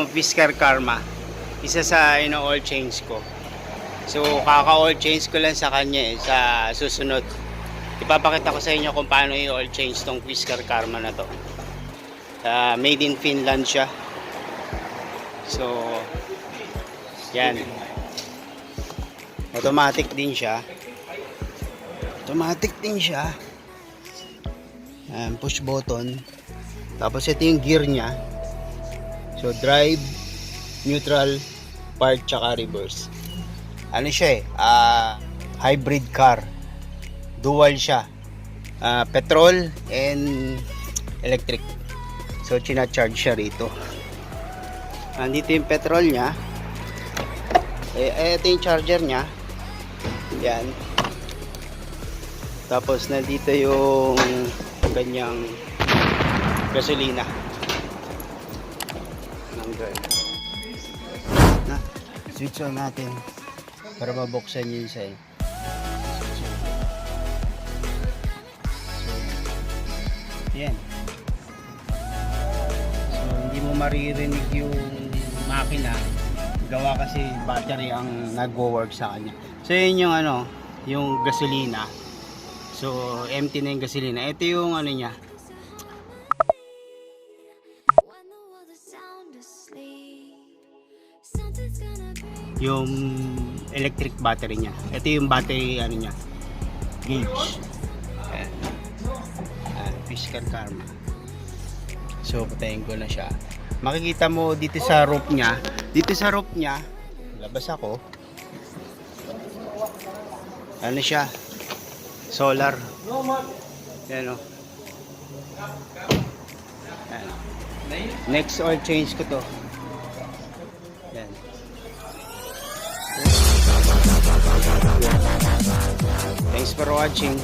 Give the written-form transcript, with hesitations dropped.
Fisker Karma. Isa sa oil change ko. So kaka-oil change ko lang sa kanya sa susunod. Ipapakita ko sa inyo kung paano i-oil change tong Fisker Karma na to. Made in Finland siya. So yan. Automatic din siya. Push button. Tapos ito yung gear niya. So drive, neutral, park, tsaka reverse. Ano siya hybrid car. Dual siya. Petrol and electric. So china-charge siya rito. Nandito yung petrol niya. Ito yung charger niya. Yan. Tapos nandito yung ganyang gasolina. Na, switch on natin para mabuksan yung isa yan. So hindi mo maririnig yung makina, gawa kasi battery ang nagwo-work sa kanya. So yun yung yung gasolina. So empty na yung gasolina. Ito yung niya, yung electric battery niya. Ito yung battery niya, gauge. Fisker Karma. So patayin ko na siya. Makikita mo dito sa roof niya. Labas ako. Ano siya? Solar. Yan o. Next oil change ko to. Yan. Thanks for watching.